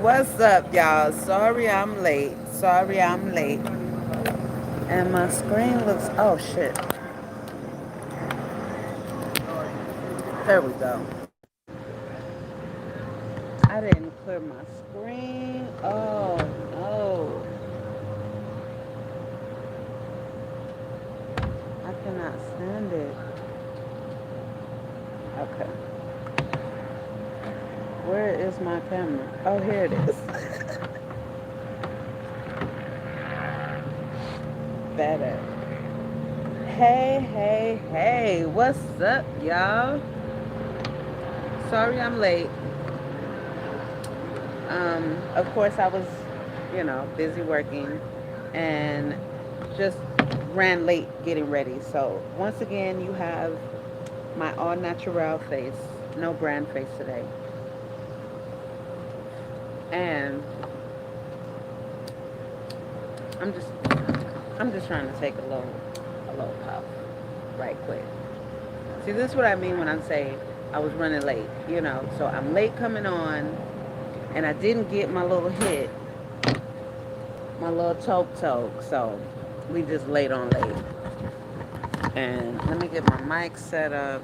What's up, y'all? Sorry I'm late. Sorry I'm late. And my screen looks. Oh, shit. There we go. I didn't clear my screen. Oh, no. I cannot stand it. Okay. Where is my camera? Oh, here it is. Better. Hey, hey, hey. What's up, y'all? Sorry I'm late. Of course, I was, busy working and just ran late getting ready. So, once again, you have my all natural face, no brand face today. And I'm just I'm just trying to take a little puff right quick. See, this is what I mean when I say I was running late, So I'm late coming on and I didn't get my little hit, my little toke. So we just late on late. And let me get my mic set up.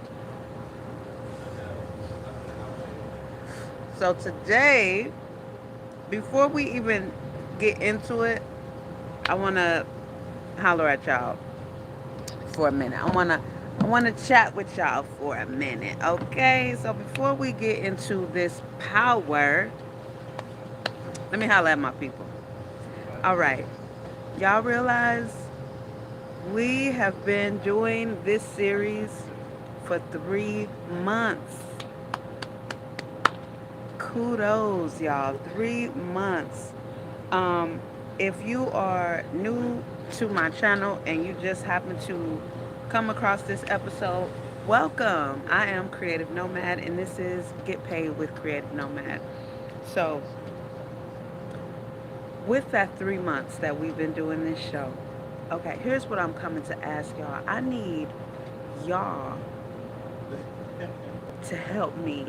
So today, before we even get into it, I want to holler at y'all for a minute. I want to chat with y'all for a minute, okay? So before we get into this power, let me holler at my people. All right. Y'all realize we have been doing this series for 3 months. Kudos, y'all. 3 months. Um, if you are new to my channel and you just happen to come across this episode, welcome. I am Creative Nomad, and this is Get Paid with Creative Nomad. So, with that 3 months that we've been doing this show, okay, here's what I'm coming to ask y'all. I need y'all to help me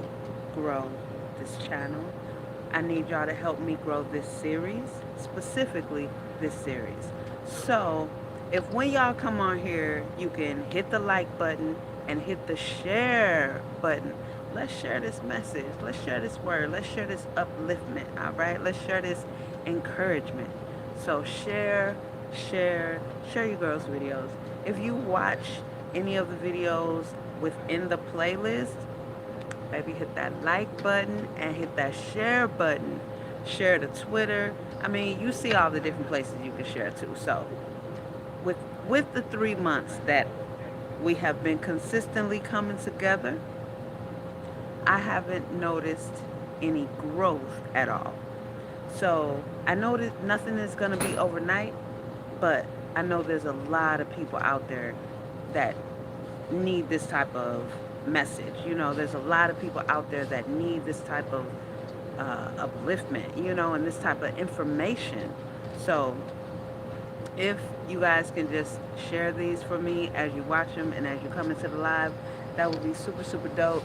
grow this channel. I need y'all to help me grow this series, specifically this series. So, if when y'all come on here, you can hit the like button and hit the share button. Let's share this message. Let's share this word. Let's share this upliftment. All right. Let's share this encouragement. So share your girls' videos. If you watch any of the videos within the playlist, baby, hit that like button and hit that share button. Share to Twitter. I mean, you see all the different places you can share to. So, with with the 3 months that we have been consistently coming together, I haven't noticed any growth at all. So I know that nothing is going to be overnight, but I know there's a lot of people out there that need this type of message. There's a lot of people out there that need this type of upliftment, and this type of information. So if you guys can just share these for me as you watch them and as you come into the live, that would be super, super dope.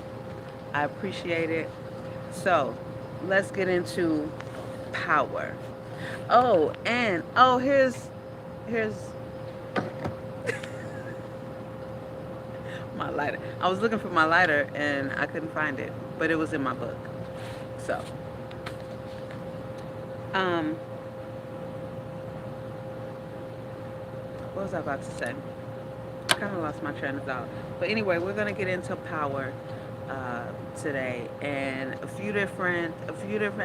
I appreciate it. So let's get into power. Oh, and here's my lighter. I was looking for my lighter and I couldn't find it, but it was in my book. So, um, what was I about to say? I kind of lost my train of thought. But anyway, we're gonna get into power today and a few different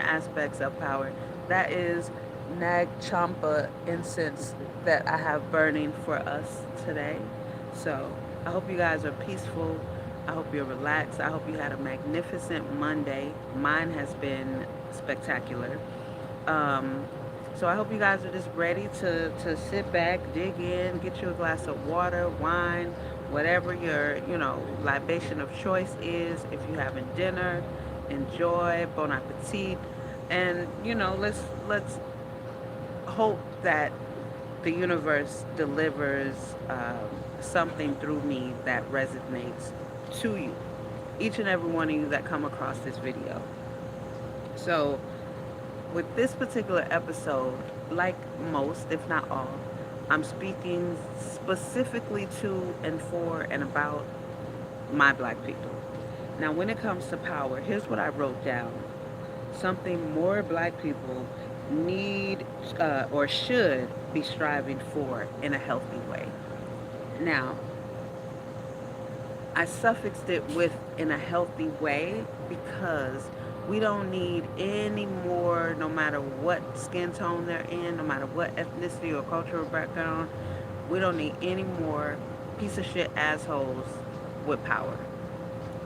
aspects of power. That is Nag Champa incense that I have burning for us today. So I hope you guys are peaceful. I hope you're relaxed. I hope you had a magnificent Monday. Mine has been spectacular. Um, so I hope you guys are just ready to sit back, dig in, get you a glass of water, wine, whatever your, libation of choice is. If you're having dinner, enjoy, bon appetit. And, let's hope that the universe delivers something through me that resonates to you, each and every one of you that come across this video. So With this particular episode, like most, if not all, I'm speaking specifically to and for and about my black people. Now, when it comes to power, here's what I wrote down: something more black people need or should be striving for in a healthy way. Now, I suffixed it with in a healthy way because we don't need any more, no matter what skin tone they're in, no matter what ethnicity or cultural background, we don't need any more piece of shit assholes with power.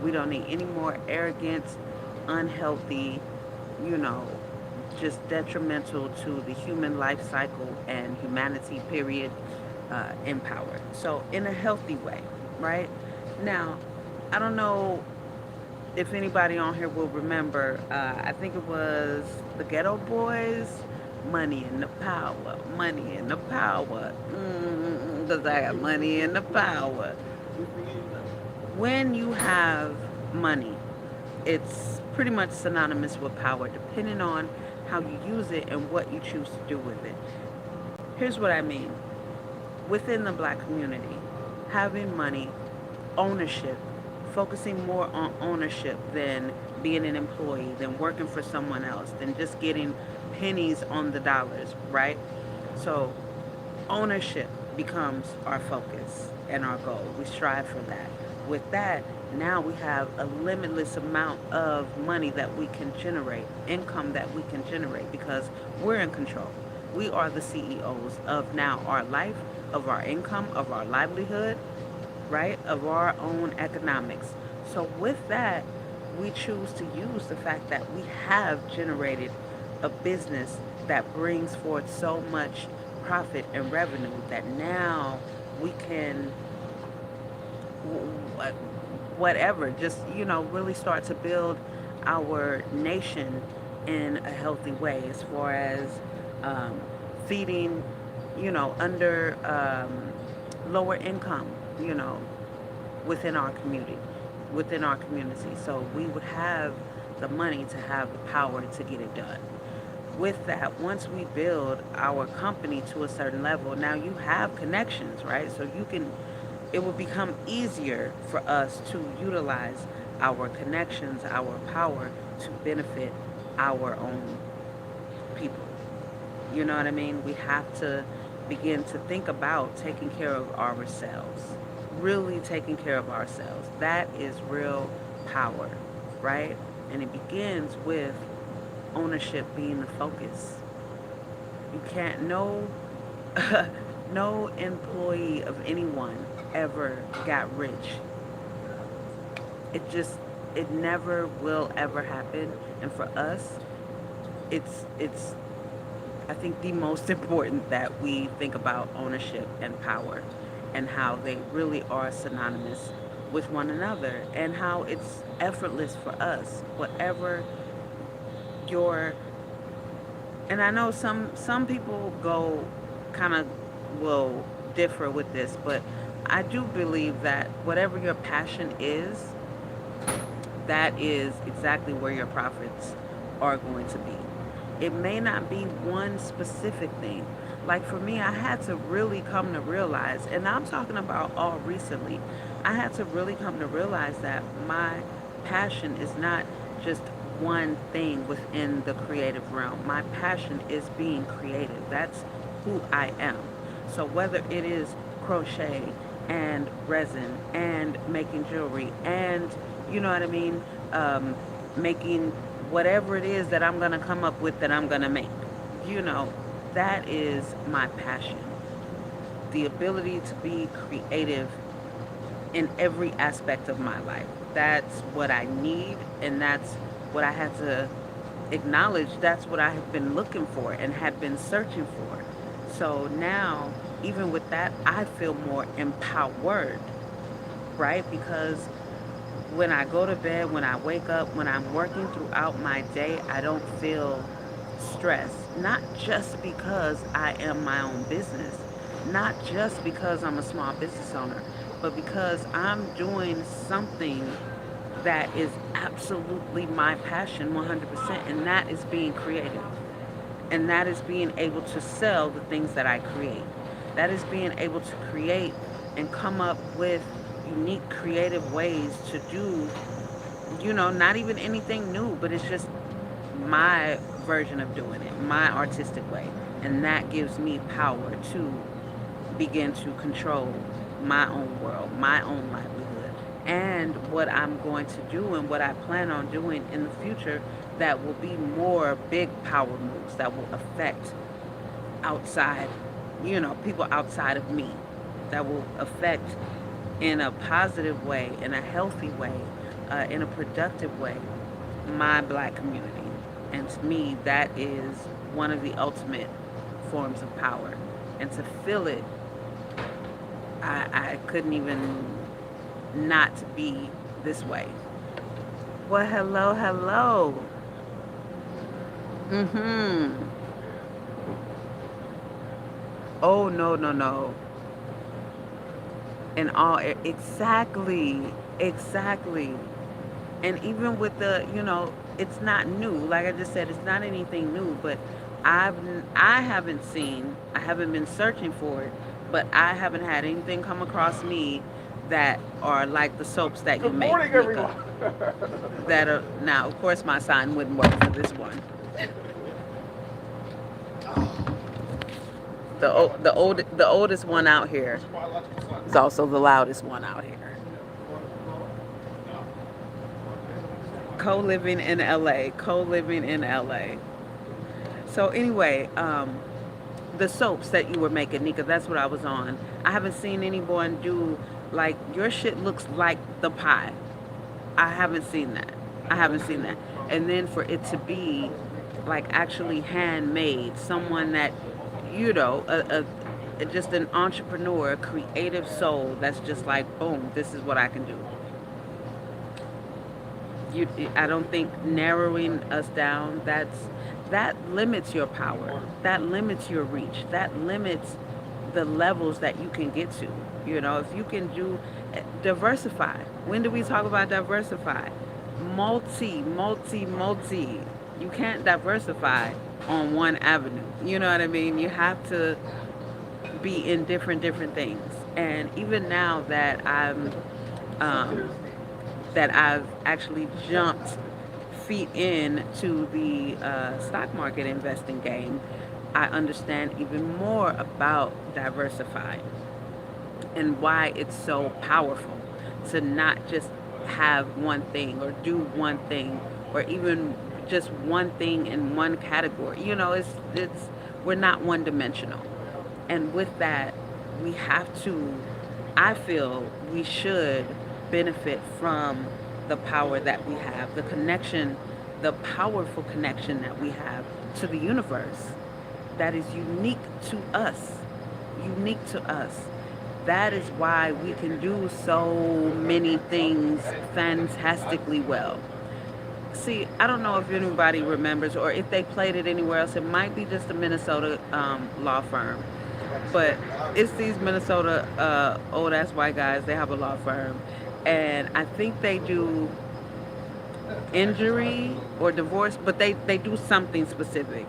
We don't need any more arrogant, unhealthy, you know, just detrimental to the human life cycle and humanity, period, in power. So, in a healthy way, right? Now, I don't know if anybody on here will remember, I think it was the Ghetto Boys, Money in the Power, Money in the Power, because I got money in the power. When you have money, it's pretty much synonymous with power, depending on how you use it and what you choose to do with it. Here's what I mean: within the black community, having money, ownership, focusing more on ownership than being an employee, than working for someone else, than just getting pennies on the dollars, right? So, ownership becomes our focus and our goal. We strive for that. With that, now we have a limitless amount of money that we can generate, income that we can generate because we're in control. We are the CEOs of now our life, of our income, of our livelihood, right? Of our own economics. So, with that, we choose to use the fact that we have generated a business that brings forth so much profit and revenue that now we can whatever, just really start to build our nation in a healthy way as far as um, feeding under lower income, you know within our community, within our community. So we would have the money to have the power to get it done. With that, once we build our company to a certain level, now you have connections, right? So it will become easier for us to utilize our connections, our power to benefit our own people. You know what I mean? We have to begin to think about taking care of ourselves, really taking care of ourselves. That is real power, right? And it begins with ownership being the focus. You can't, no, no employee of anyone ever got rich. It just, it never will ever happen. And for us, it's I think the most important that we think about ownership and power and how they really are synonymous with one another and how it's effortless for us. Whatever your and I know some people go kind of will differ with this, but I do believe that whatever your passion is, that is exactly where your profits are going to be. It may not be one specific thing. Like for me, I had to really come to realize, and I'm talking about all recently, I had to really come to realize that my passion is not just one thing within the creative realm. My passion is being creative. That's who I am. So whether it is crochet and resin and making jewelry and you know what I mean, making whatever it is that I'm gonna come up with that I'm gonna make, you know, that is my passion. The ability to be creative in every aspect of my life. That's what I need, and that's what I had to acknowledge. That's what I have been looking for and had been searching for. So now, even with that, I feel more empowered, right? Because when I go to bed, when I wake up, when I'm working throughout my day, I don't feel stressed. Not just because I am my own business, not just because I'm a small business owner, but because I'm doing something that is absolutely my passion 100%, and that is being creative. And that is being able to sell the things that I create. That is being able to create and come up with unique creative ways to do, not even anything new, but it's just my version of doing it, my artistic way. And that gives me power to begin to control my own world, my own livelihood, and what I'm going to do and what I plan on doing in the future that will be more big power moves that will affect outside, people outside of me, that will affect in a positive way, in a healthy way, in a productive way, my black community. And to me, that is one of the ultimate forms of power. And to feel it, I couldn't even not be this way. Well, hello, hello. Mm-hmm. Oh, no, no, no. In all, exactly, exactly. And even with the, it's not new. Like I just said, it's not anything new. But I've, I haven't seen, I haven't been searching for it, but I haven't had anything come across me that are like the soaps that you Good make, morning, Nika. everyone. That are now, of course, my sign wouldn't work for this one. The oldest one out here is also the loudest one out here. Co-living in LA, co-living in LA. So anyway, the soaps that you were making, Nika, that's what I was on. I haven't seen anyone do like your shit looks like the pie. I haven't seen that. I haven't seen that. And then for it to be like actually handmade, someone that, just an entrepreneur, a creative soul that's just like, boom, this is what I can do. You, I don't think narrowing us down, that limits your power, that limits your reach, that limits the levels that you can get to. If you can do diversify. When do we talk about diversify? Multi. You can't diversify on one avenue. You know what I mean? You have to be in different things. And even now um, that I've actually jumped feet in to the stock market investing game, I understand even more about diversifying and why it's so powerful to not just have one thing or do one thing or even just one thing in one category. It's we're not one dimensional. And with that, we have to, I feel we should benefit from the power that we have, the connection, the powerful connection that we have to the universe that is unique to us. Unique to us. That is why we can do so many things fantastically well. See, I don't know if anybody remembers or if they played it anywhere else. It might be just a Minnesota law firm. But it's these Minnesota old ass white guys. They have a law firm. And I think they do injury or divorce, but they do something specific.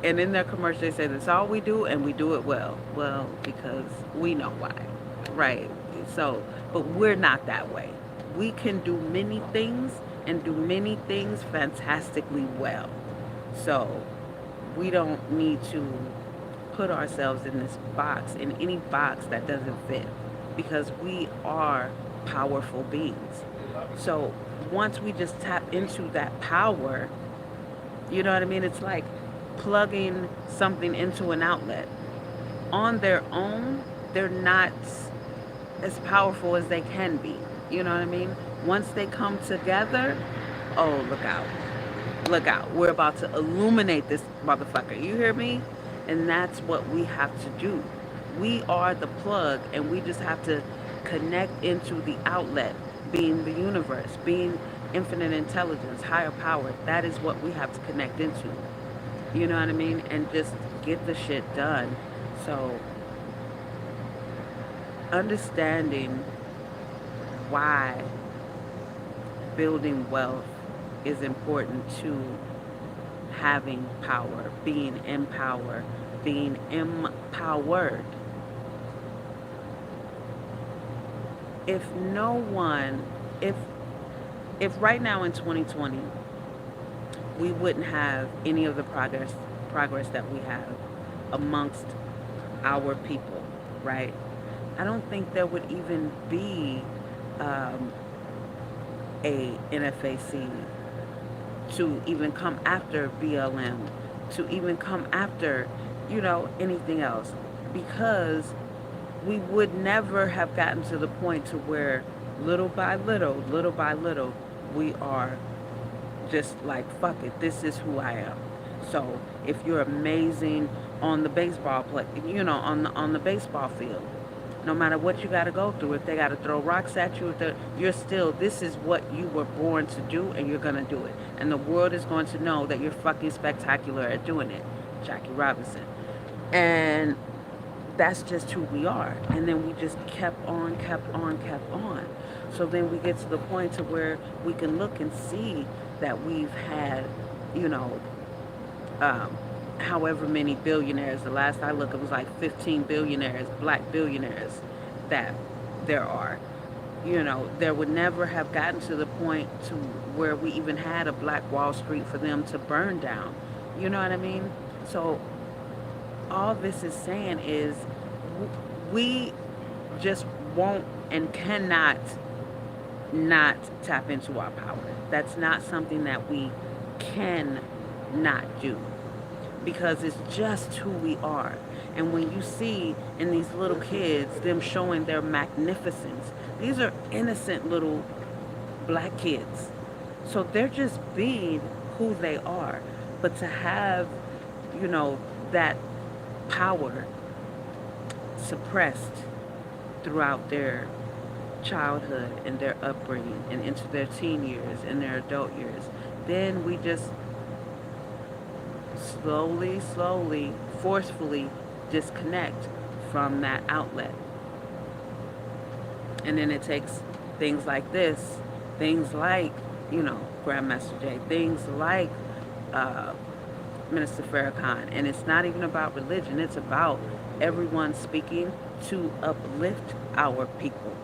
And in their commercial, they say that's all we do, and we do it well. Well, because we know why, right? So, but we're not that way. We can do many things and do many things fantastically well. So, we don't need to put ourselves in this box, in any box that doesn't fit, because we are powerful beings. So once we just tap into that power, you know what I mean? It's like plugging something into an outlet. On their own, they're not as powerful as they can be. You know what I mean? Once they come together, oh, look out. Look out. We're about to illuminate this motherfucker. You hear me? And that's what we have to do. We are the plug, and we just have to connect into the outlet, being the universe, being infinite intelligence, higher power. That is what we have to connect into. You know what I mean? And just get the shit done. So, understanding why building wealth is important to having power, being in power, being empowered. If no one, if right now in 2020 we wouldn't have any of the progress that we have amongst our people, right? I don't think there would even be um, a NFAC to even come after BLM, to even come after, anything else, because we would never have gotten to the point to where little by little, we are just like, fuck it, this is who I am. So if you're amazing on the baseball play, on the baseball field, no matter what you got to go through, if they got to throw rocks at you, if you're still, this is what you were born to do, and you're going to do it. And the world is going to know that you're fucking spectacular at doing it. Jackie Robinson. And that's just who we are. And then we just kept on, kept on, kept on. So then we get to the point to where we can look and see that we've had, you know, um, however many billionaires. The last I looked, it was like 15 billionaires, black billionaires, that there are. There would never have gotten to the point to where we even had a Black Wall Street for them to burn down. You know what I mean? So all this is saying is we just won't and cannot not tap into our power. That's not something that we can not do, because it's just who we are. And when you see in these little kids them showing their magnificence, these are innocent little black kids. So they're just being who they are. But to have, that power suppressed throughout their childhood and their upbringing and into their teen years and their adult years, then we just slowly, forcefully disconnect from that outlet. And then it takes things like this, things like, Grandmaster Jay, things like uh, Minister Farrakhan. And it's not even about religion, it's about everyone speaking to uplift our people,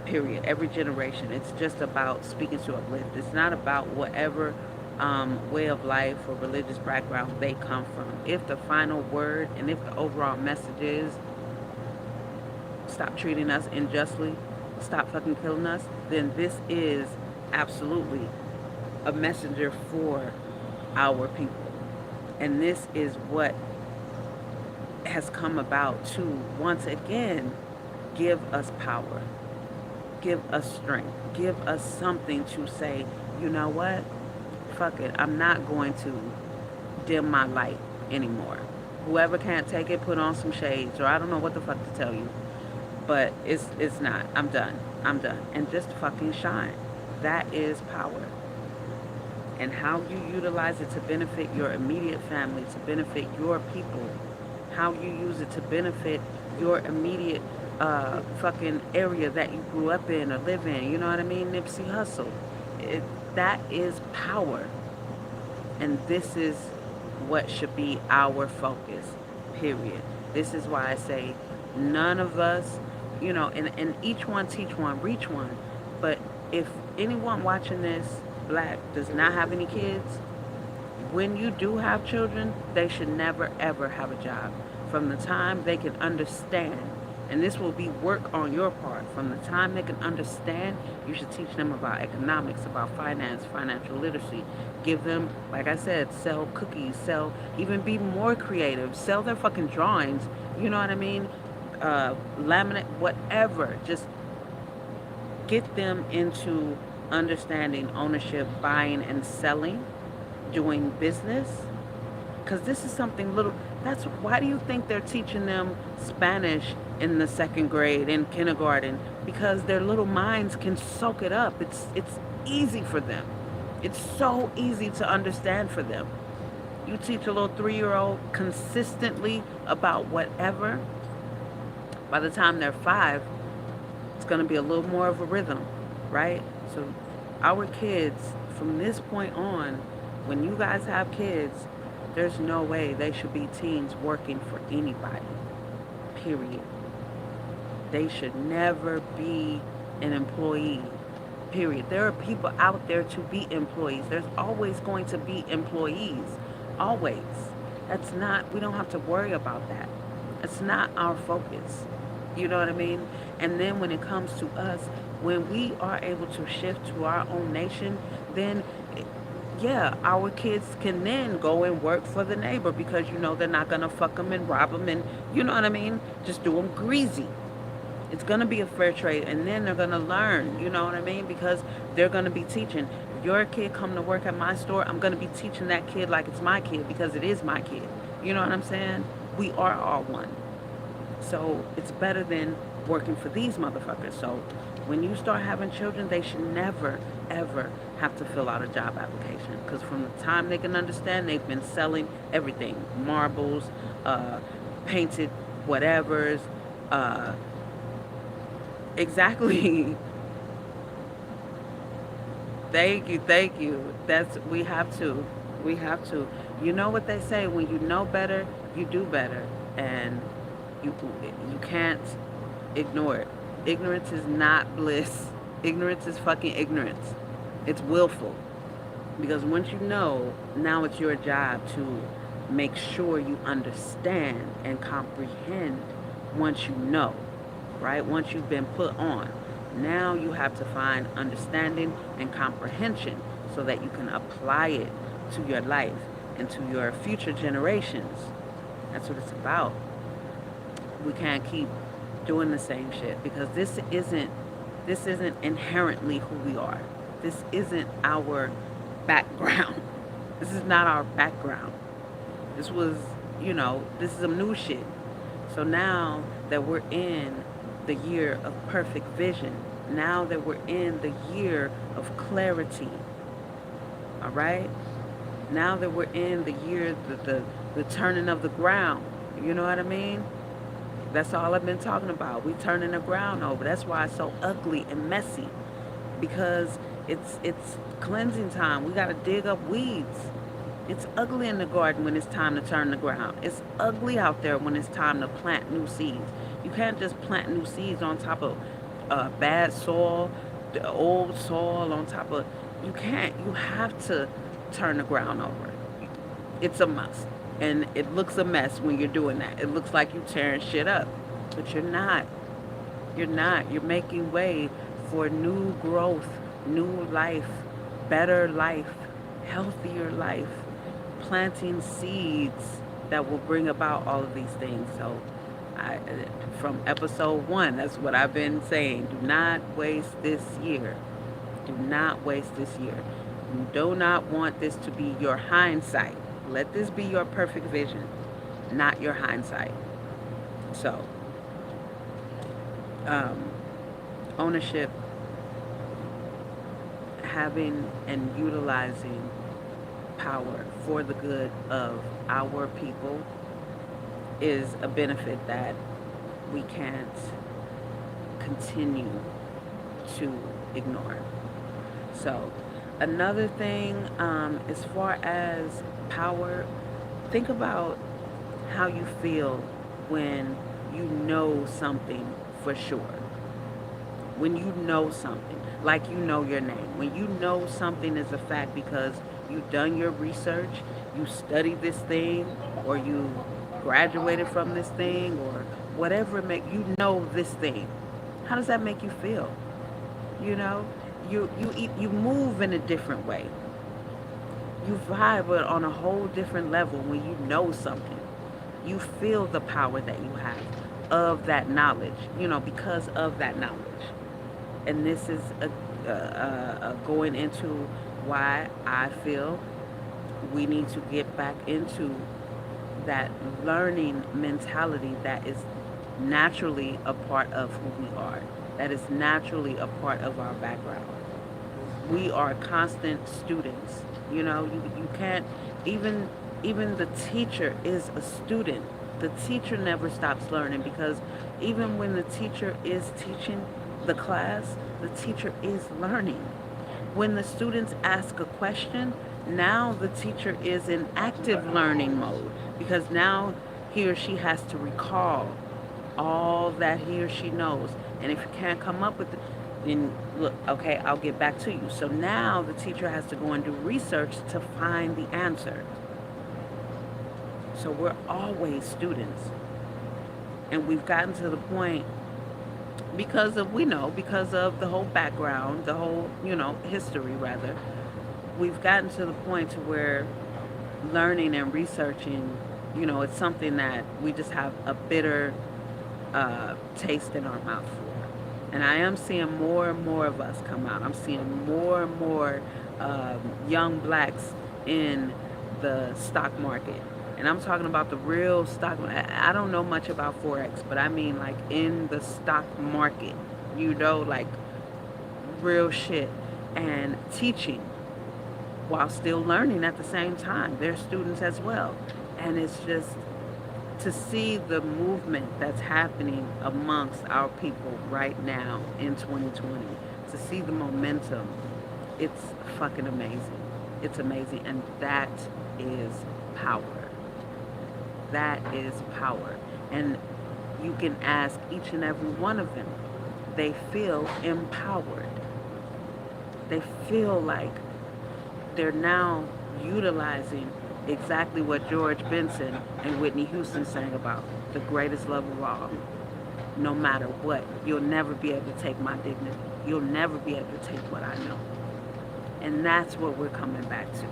period. Every generation. It's just about speaking to uplift. It's not about whatever way of life or religious background they come from. If the final word and if the overall message is stop treating us unjustly, stop fucking killing us, then this is absolutely a messenger for our people. And this is what has come about to once again give us power, give us strength, give us something to say, you know what? Fuck it. I'm not going to dim my light anymore. Whoever can't take it, put on some shades, or I don't know what the fuck to tell you. But it's not. I'm done. I'm done. And just fucking shine. That is power. And how you utilize it to benefit your immediate family, to benefit your people, how you use it to benefit your immediate fucking area that you grew up in or live in. You know what I mean? Nipsey Hussle. That is power. And this is what should be our focus, period. This is why I say none of us, and each one teach one, reach one. But if anyone watching this black does not have any kids, when you do have children, they should never ever have a job. From the time they can understand, and this will be work on your part, from the time they can understand, you should teach them about economics, about finance, financial literacy. Give them, like I said, sell cookies, even be more creative, sell their fucking drawings, you know what I mean? Laminate, whatever. Just get them into understanding ownership, buying and selling, doing business. Because this is something little. That's why do you think they're teaching them Spanish in the second grade, in kindergarten? Because their little minds can soak it up. It's easy for them. It's so easy to understand for them. You teach a little 3-year-old consistently about whatever, by the time they're 5, it's going to be a little more of a rhythm, right? So our kids, from this point on, when you guys have kids, There's no way they should be teens working for anybody. Period. They should never be an employee. Period. There are people out there to be employees. There's always going to be employees. Always. That's not, we don't have to worry about that. It's not our focus. You know what I mean? And then when it comes to us, when we are able to shift to our own nation, then yeah, our kids can then go and work for the neighbor because you know they're not going to fuck them and rob them and you know what I mean? Just do them greasy. It's going to be a fair trade and then they're going to learn, you know what I mean? Because they're going to be teaching. If your kid come to work at my store, I'm going to be teaching that kid like it's my kid because it is my kid. You know what I'm saying? We are all one. So it's better than working for these motherfuckers. So when you start having children, they should never, ever have to fill out a job application. Because from the time they can understand, they've been selling everything. Marbles, painted whatevers. Exactly. Thank you, thank you. That's, we have to. We have to. You know what they say, when you know better, you do better. And you can't ignore it. Ignorance is not bliss. Ignorance is fucking ignorance. It's willful. Because once you know, now it's your job to make sure you understand and comprehend once you know, right? Once you've been put on. Now you have to find understanding and comprehension so that you can apply it to your life and to your future generations. That's what it's about. We can't keep doing the same shit because this isn't inherently who we are. This isn't our background. This is not our background. This was, this is some new shit. So now that we're in the year of perfect vision, now that we're in the year of clarity, all right? Now that we're in the year, the turning of the ground, you know what I mean? That's all I've been talking about. We turning the ground over. That's why it's so ugly and messy. Because it's cleansing time. We gotta dig up weeds. It's ugly in the garden when it's time to turn the ground. It's ugly out there when it's time to plant new seeds. You can't just plant new seeds on top of bad soil, the old soil on top of. You can't. You have to turn the ground over. It's a must. And it looks a mess when you're doing that. It looks like you're tearing shit up. But you're not. You're not. You're making way for new growth, new life, better life, healthier life, planting seeds that will bring about all of these things. So from episode 1, that's what I've been saying. Do not waste this year. Do not waste this year. You do not want this to be your hindsight. Let this be your perfect vision, not your hindsight. So, ownership, having and utilizing power for the good of our people is a benefit that we can't continue to ignore. So, another thing, as far as power, think about how you feel when you know something for sure. When you know something, like you know your name. When you know something is a fact because you've done your research, you studied this thing, or you graduated from this thing, or whatever it make you know this thing. How does that make you feel? You know, you move in a different way. You vibe on a whole different level when you know something. You feel the power that you have of that knowledge, because of that knowledge. And this is going into why I feel we need to get back into that learning mentality that is naturally a part of who we are, that is naturally a part of our background. We are constant students. You can't, even the teacher is a student. The teacher never stops learning because even when the teacher is teaching the class, the teacher is learning. When the students ask a question, Now the teacher is in active learning mode because now he or she has to recall all that he or she knows. And if you can't come up with it, then look, okay, I'll get back to you. So now the teacher has to go and do research to find the answer. So we're always students. And we've gotten to the point because of, we know, because of the whole background, the whole, history rather, we've gotten to the point to where learning and researching, it's something that we just have a bitter taste in our mouth for. And I am seeing more and more of us come out. I'm seeing more and more young blacks in the stock market. And I'm talking about the real stock. I don't know much about Forex, but I mean like in the stock market, like real shit. And teaching while still learning at the same time. They're students as well. And it's just to see the movement that's happening amongst our people right now in 2020, to see the momentum, it's fucking amazing. It's amazing. And that is power. That is power. And you can ask each and every one of them. They feel empowered. They feel like they're now utilizing exactly what George Benson and Whitney Houston sang about, the greatest love of all. No matter what, you'll never be able to take my dignity. You'll never be able to take what I know. And that's what we're coming back to.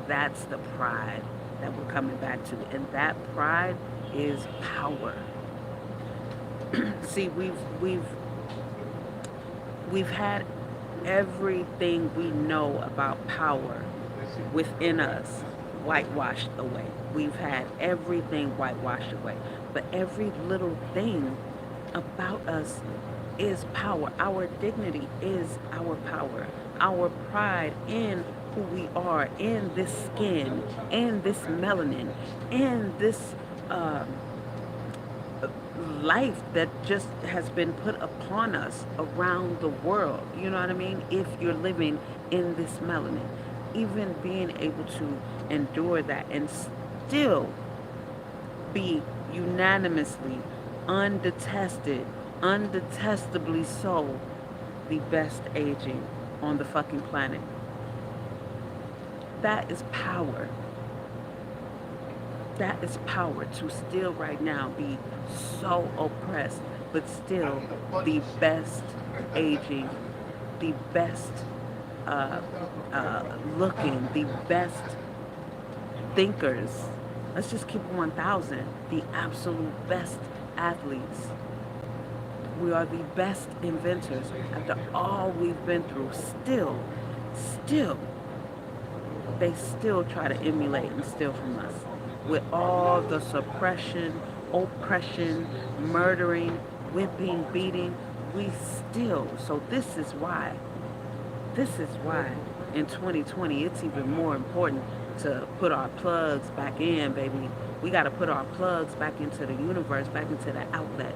That's the pride that we're coming back to. And that pride is power. See, we've had everything we know about power within us whitewashed away. We've had everything whitewashed away. But every little thing about us is power. Our dignity is our power. Our pride in who we are, in this skin, in this melanin, in this life that just has been put upon us around the world. You know what I mean? If you're living in this melanin, even being able to endure that and still be unanimously, undetestably so, the best aging on the fucking planet. That is power. That is power, to still right now be so oppressed, but still the best aging, the best looking, the best thinkers. Let's just keep it 1,000. The absolute best athletes. We are the best inventors. After all we've been through, still, they still try to emulate and steal from us. With all the suppression, oppression, murdering, whipping, beating, we still. So this is why in 2020 it's even more important to put our plugs back in, baby. We got to put our plugs back into the universe, back into the outlet,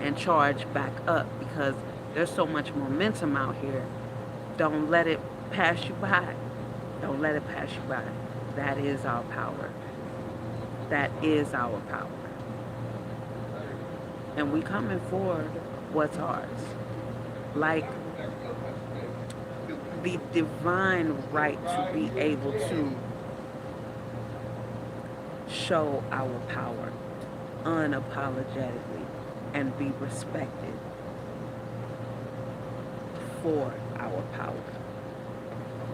and charge back up, because there's so much momentum out here. Don't let it pass you by. Don't let it pass you by. That is our power. That is our power. And we coming for what's ours. Like the divine right to be able to show our power unapologetically and be respected for our power.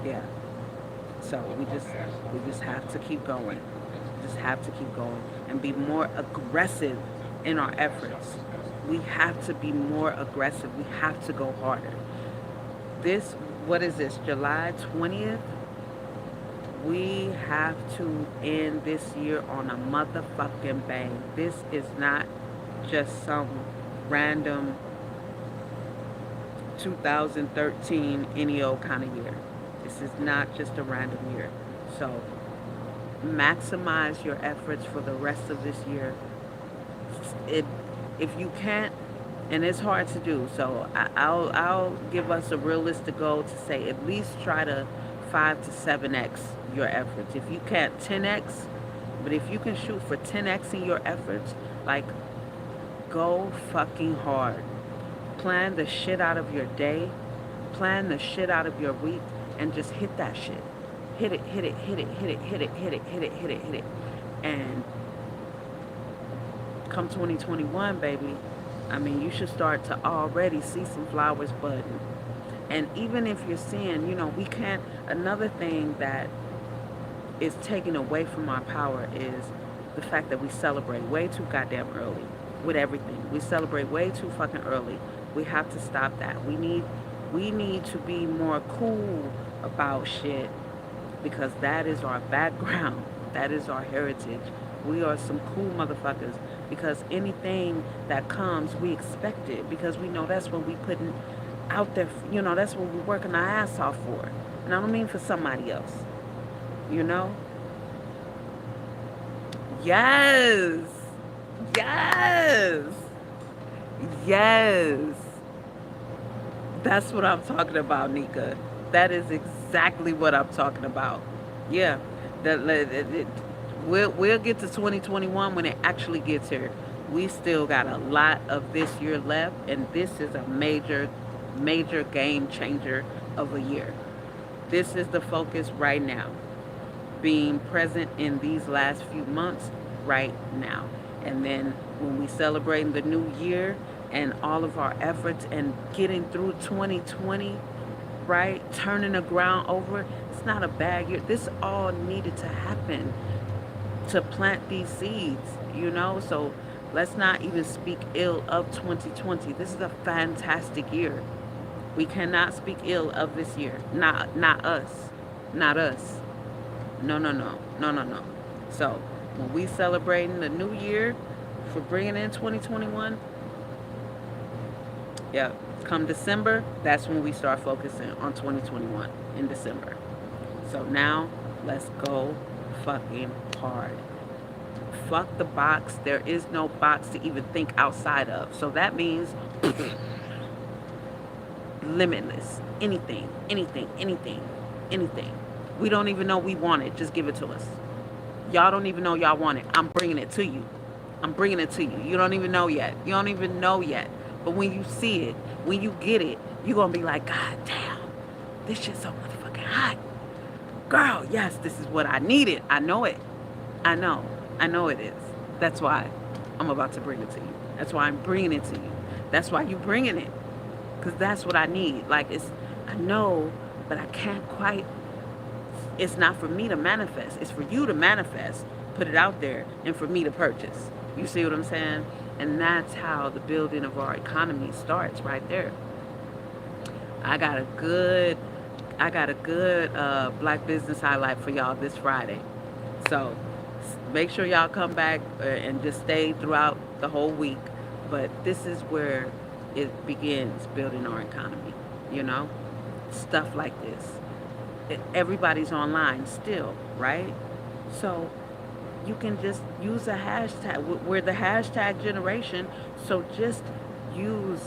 Yeah. So we just have to keep going. Just have to keep going and be more aggressive in our efforts. We have to be more aggressive. We have to go harder. What is this, July 20th? We have to end this year on a motherfucking bang. This is not just some random 2013 any old kind of year. This is not just a random year. So maximize your efforts for the rest of this year. If you can't, and it's hard to do, so I'll give us a realistic goal to say at least try to 5 to 7x your efforts. If you can't 10x, but if you can shoot for 10x in your efforts, like, go fucking hard. Plan the shit out of your day, plan the shit out of your week, and just hit that shit. Hit it, hit it, hit it, hit it, hit it, hit it, hit it, hit it, hit it. And come 2021, baby, I mean, you should start to already see some flowers budding. And even if you're seeing, we can't, another thing that is taken away from our power is the fact that we celebrate way too goddamn early with everything. We celebrate way too fucking early. We have to stop that. We need to be more cool about shit, because that is our background. That is our heritage. We are some cool motherfuckers, because anything that comes, we expect it, because we know that's what we putting out there. That's what we're working our ass off for. And I don't mean for somebody else. You know? Yes. Yes. Yes. That's what I'm talking about, Nika. That is exactly what I'm talking about. Yeah. We'll get to 2021 when it actually gets here. We still got a lot of this year left, and this is a major, major game changer of a year. This is the focus right now, being present in these last few months right now. And then when we celebrate the new year and all of our efforts and getting through 2020, right? Turning the ground over. It's not a bad year. This all needed to happen to plant these seeds. So let's not even speak ill of 2020. This is a fantastic year. We cannot speak ill of this year. Not us. Not us. No, no, no. No, no, no. So when we celebrating the new year for bringing in 2021, yeah, come December, that's when we start focusing on 2021 in December. So now let's go fucking hard. Fuck the box. There is no box to even think outside of. So that means limitless. Anything, anything, anything, anything. We don't even know we want it. Just give it to us. Y'all don't even know y'all want it. I'm bringing it to you. I'm bringing it to you. You don't even know yet. You don't even know yet. But when you see it, when you get it, you're going to be like, God damn, this shit's so motherfucking hot. Girl, yes, this is what I needed. I know it. I know. I know it is. That's why I'm about to bring it to you. That's why I'm bringing it to you. That's why you're bringing it. Because that's what I need. Like, I know, but I can't quite. It's not for me to manifest. It's for you to manifest, put it out there, and for me to purchase. You see what I'm saying? And that's how the building of our economy starts right there. I got a good Black business highlight for y'all this Friday. So make sure y'all come back and just stay throughout the whole week. But this is where it begins, building our economy. Stuff like this. Everybody's online still, right? So you can just use a hashtag. We're the hashtag generation, so just use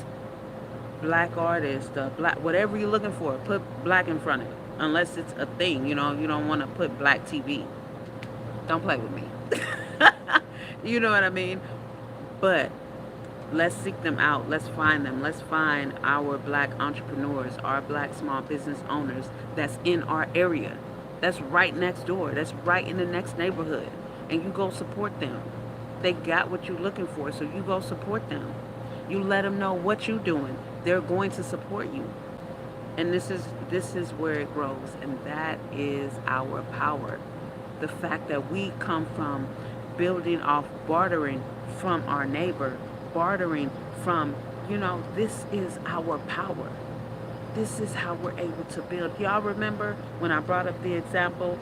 Black artist, Black, whatever you're looking for, put Black in front of it. Unless it's a thing, you don't want to put Black TV. Don't play with me. You know what I mean? But let's seek them out. Let's find them. Let's find our Black entrepreneurs, our Black small business owners that's in our area. That's right next door. That's right in the next neighborhood. And you go support them. They got what you're looking for, so you go support them. You let them know what you're doing. They're going to support you. And this is where it grows, and that is our power. The fact that we come from building off bartering from our neighbor, bartering from, this is our power. This is how we're able to build. Y'all remember when I brought up the example?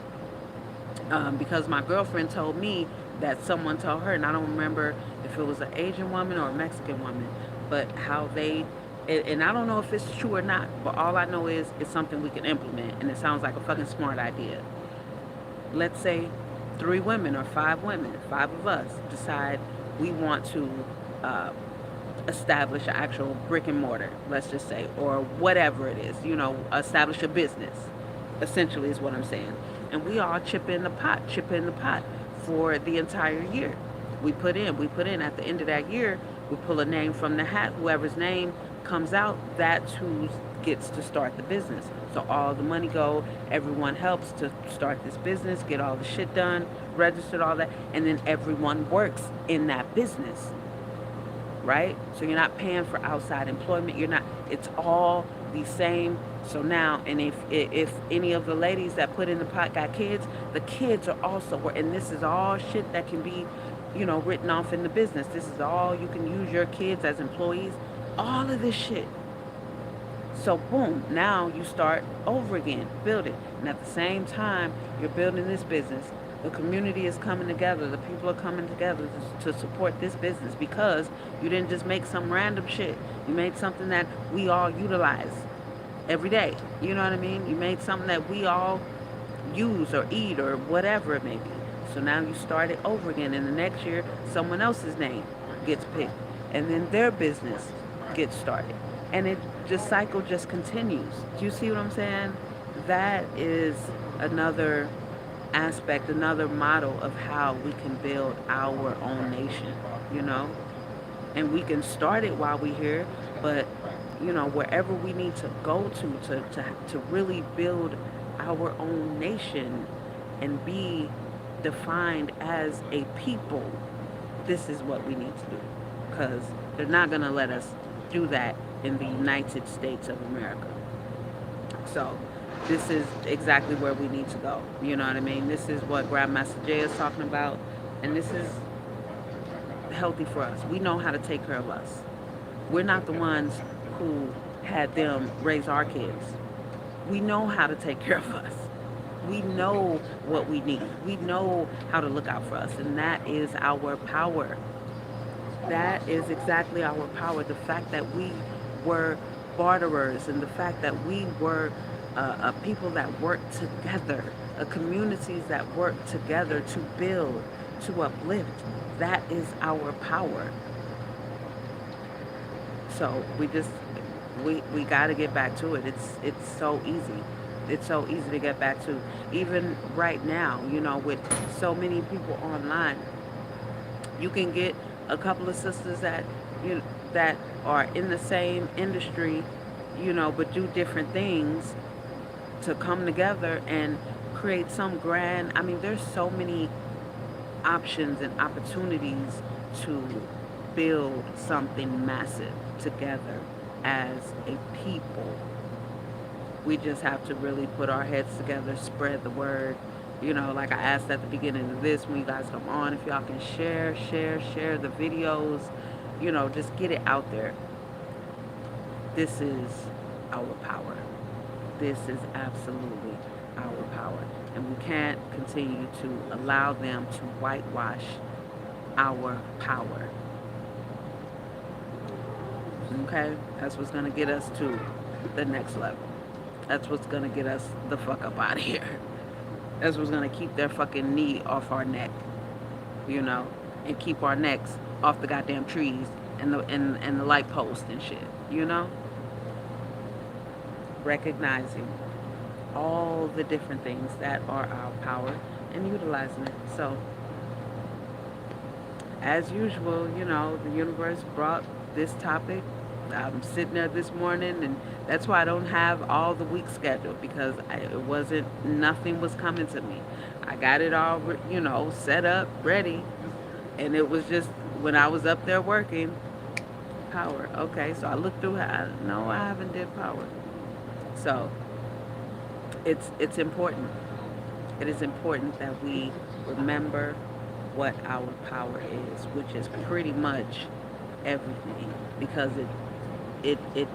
Because my girlfriend told me that someone told her, and I don't remember if it was an Asian woman or a Mexican woman, but how and I don't know if it's true or not, but all I know is it's something we can implement, and it sounds like a fucking smart idea. Let's say 3 women or 5 women, 5 of us decide we want to establish an actual brick and mortar, let's just say, or whatever it is, establish a business. essentially is what I'm saying. And we all chip in the pot for the entire year. We put in. At the end of that year, we pull a name from the hat. Whoever's name comes out, that's who gets to start the business. So all the money go, everyone helps to start this business, get all the shit done, registered, all that, and then everyone works in that business, right? So you're not paying for outside employment. You're not. It's all the same. So now, and if any of the ladies that put in the pot got kids, the kids are also and this is all shit that can be, written off in the business. This is all you can use your kids as employees. All of this shit. So boom, now you start over again, build it. And at the same time, you're building this business. The community is coming together. The people are coming together to support this business because you didn't just make some random shit. You made something that we all utilize every day. You know what I mean? You made something that we all use or eat or whatever it may be. So now you start it over again. And the next year, someone else's name gets picked. And then their business gets started. And it just cycle just continues. Do you see what I'm saying? That is another aspect, another model of how we can build our own nation, And we can start it while we're here, but wherever we need to go to really build our own nation and be defined as a people, this is what we need to do. Because they're not going to let us do that in the United States of America. So this is exactly where we need to go. You know what I mean? This is what Grandmaster Jay is talking about. And this is healthy for us. We know how to take care of us. We're not the ones who had them raise our kids. We know how to take care of us. We know what we need. We know how to look out for us. And that is our power. That is exactly our power. The fact that we were barterers and the fact that we were a people that work together, communities that work together to build, to uplift. That is our power. So we got to get back to it. It's so easy. It's so easy to get back to. Even right now, with so many people online, you can get a couple of sisters that that are in the same industry, but do different things to come together and create some grand. I mean, there's so many options and opportunities to build something massive together as a people. We just have to really put our heads together, spread the word. Like I asked at the beginning of this, when you guys come on, if y'all can share the videos, just get it out there. This is our power. This is absolutely our power. And we can't continue to allow them to whitewash our power. Okay? That's what's going to get us to the next level. That's what's going to get us the fuck up out of here. That's what's going to keep their fucking knee off our neck, and keep our necks off the goddamn trees and the light post and shit, Recognizing all the different things that are our power and utilizing it. So, as usual, the universe brought this topic. I'm sitting there this morning, and that's why I don't have all the week scheduled, because nothing was coming to me. I got it all, set up, ready, and it was just when I was up there working, power. Okay, so I looked through. No, I haven't did power. So it's important. It is important that we remember what our power is, which is pretty much everything, because it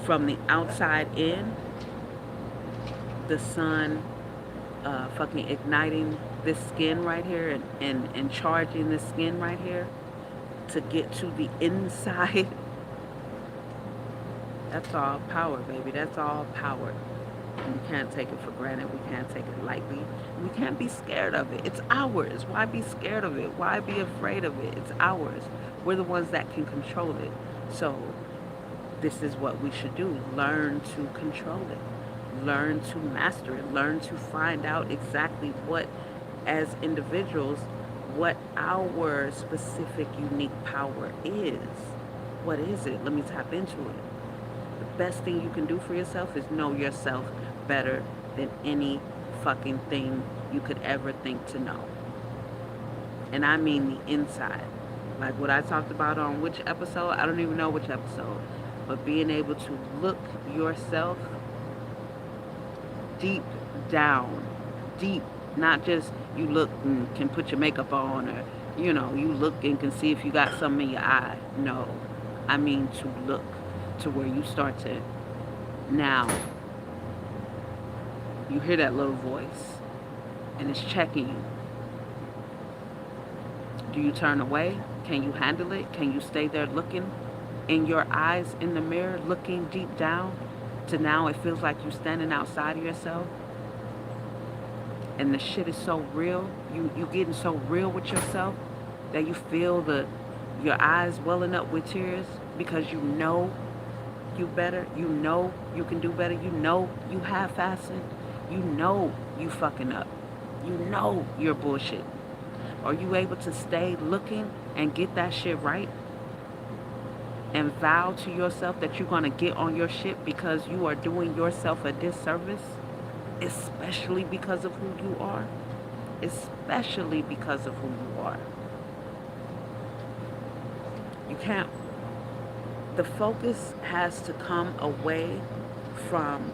from the outside in, the sun fucking igniting this skin right here and charging this skin right here to get to the inside. That's all power, baby. That's all power. And we can't take it for granted. We can't take it lightly. We can't be scared of it. It's ours. Why be scared of it? Why be afraid of it? It's ours. We're the ones that can control it. So this is what we should do. Learn to control it. learn to master it, learn to find out exactly what, as individuals, what our specific unique power is. What is it? Let me tap into it. The best thing you can do for yourself is know yourself better than any fucking thing you could ever think to know. And I mean the inside. Like what I talked about on which episode, I don't even know which episode, but being able to look yourself deep down, deep, not just you look and can put your makeup on, or you look and can see if you got something in your eye. No, I mean to look to where you start to now you hear that little voice and it's checking you. Do you turn away? Can you handle it? Can you stay there looking in your eyes in the mirror, looking deep down to now it feels like you're standing outside of yourself and the shit is so real. You getting so real with yourself that you feel your eyes welling up with tears because you know you better. You know you can do better. You know you have fastened. You know you fucking up. You know you're bullshit. Are you able to stay looking and get that shit right? And vow to yourself that you're going to get on your shit because you are doing yourself a disservice, especially because of who you are. Especially because of who you are. You can't. The focus has to come away from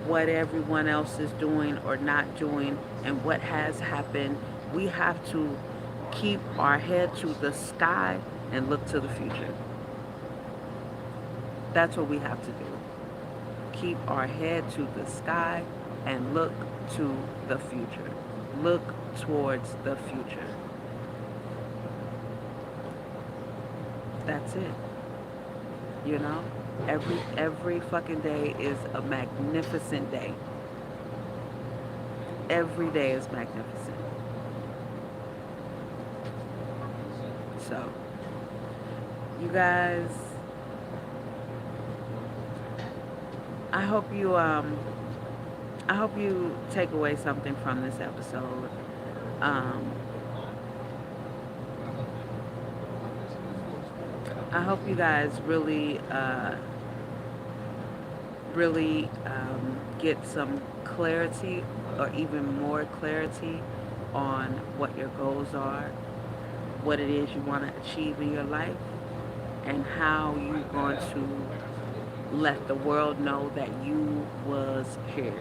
what everyone else is doing or not doing and what has happened. We have to keep our head to the sky and look to the future. That's what we have to do. Keep our head to the sky and look to the future. Look towards the future. That's it. You know? Every fucking day is a magnificent day. Every day is magnificent. So, you guys, I hope you take away something from this episode. I hope you guys really get some clarity or even more clarity on what your goals are, what it is you want to achieve in your life, and how you're going to let the world know that you was here.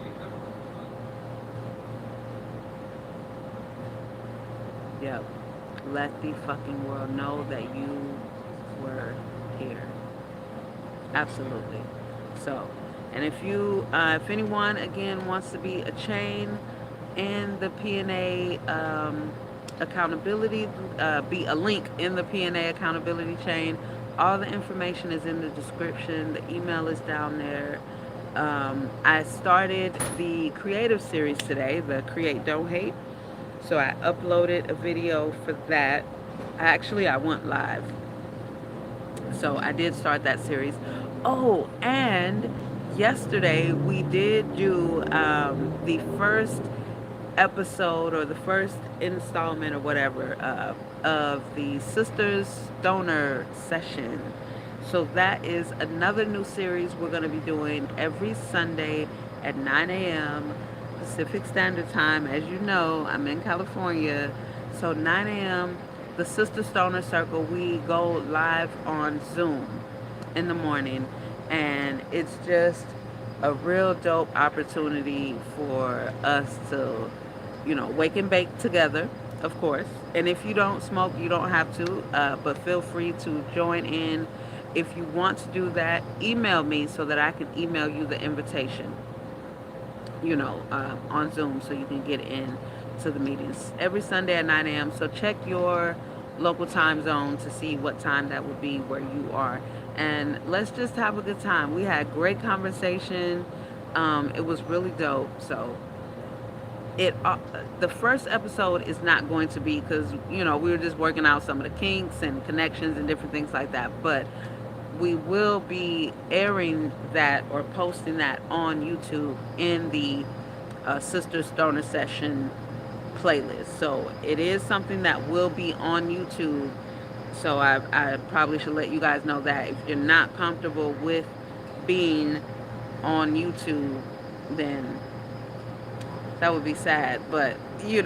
Yep. Let the fucking world know that you were here. Absolutely. So, and if anyone again wants to be a chain in the P.A.I.D accountability, be a link in the P.A.I.D accountability chain. All the information is in the description. The email is down there. I started the creative series today, the Create Don't Hate. So I uploaded a video for that. I went live. So I did start that series. Oh, and yesterday we did do the first episode or the first installment or whatever of the Sisters Stoner session. So that is another new series we're going to be doing every Sunday at 9 a.m. Pacific Standard Time. As you know, I'm in California. So 9 a.m. the Sister Stoner Circle, we go live on Zoom in the morning. And it's just a real dope opportunity for us to, wake and bake together, of course. And if you don't smoke, you don't have to, but feel free to join in. If you want to do that, email me so that I can email you the invitation, on Zoom so you can get in to the meetings every Sunday at 9 a.m. So check your local time zone to see what time that would be where you are. And let's just have a good time. We had great conversation. It was really dope. So the first episode is not going to be because we were just working out some of the kinks and connections and different things like that. But we will be airing that or posting that on YouTube in the Sister Stoner Session playlist. So it is something that will be on YouTube. So I probably should let you guys know that if you're not comfortable with being on YouTube, then that would be sad. But you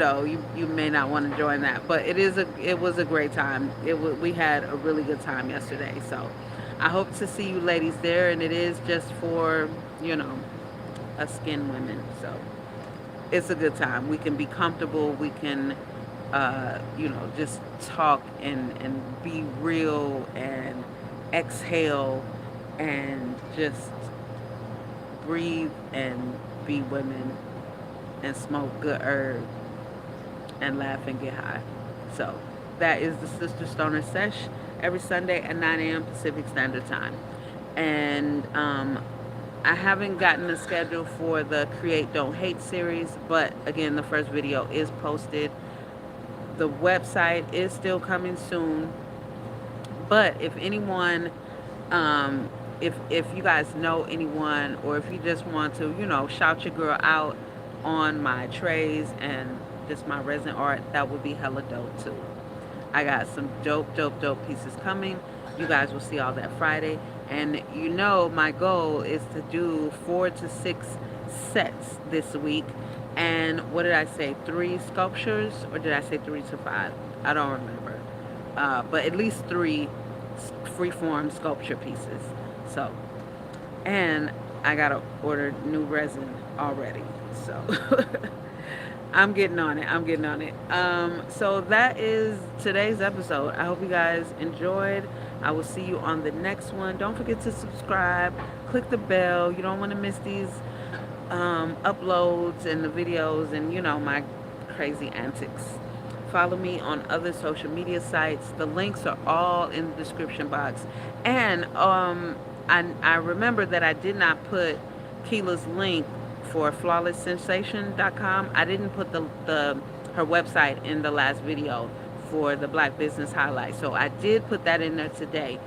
may not want to join that. But it was a great time. We had a really good time yesterday. So I hope to see you ladies there. And it is just for us skin women. So it's a good time. We can be comfortable. We can, just talk and be real and exhale and just breathe and be women and smoke good herb and laugh and get high. So that is the Sister Stoner Sesh every Sunday at 9 a.m. Pacific Standard Time. And I haven't gotten a schedule for the Create Don't Hate series, but again, the first video is posted. The website is still coming soon. But if anyone, if you guys know anyone, or if you just want to, shout your girl out on my trays and just my resin art, that would be hella dope too. I got some dope pieces coming. You guys will see all that Friday. And my goal is to do 4 to 6 sets this week. And what did I say? 3 sculptures? Or did I say 3 to 5? I don't remember. But at least 3 freeform sculpture pieces. So, and I got to order new resin already. So, I'm getting on it. I'm getting on it. So that is today's episode. I hope you guys enjoyed. I will see you on the next one. Don't forget to subscribe. Click the bell. You don't want to miss these uploads and the videos and my crazy antics. Follow me on other social media sites. The links are all in the description box. And I remember that I did not put Keela's link for flawlesssensation.com. I didn't put the her website in the last video for the Black Business Highlight. So I did put that in there today.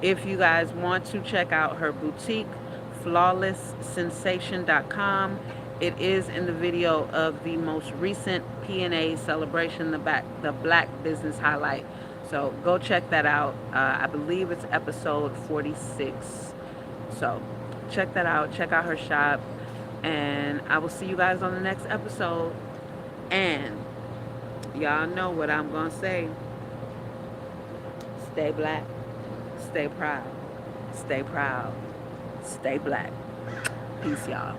If you guys want to check out her boutique, flawlesssensation.com. It is in the video of the most recent P.A.I.D celebration, the Black Business Highlight. So go check that out. I believe it's episode 46. So check that out. Check out her shop. And I will see you guys on the next episode. And y'all know what I'm going to say. Stay black. Stay proud. Stay proud. Stay black. Peace, y'all.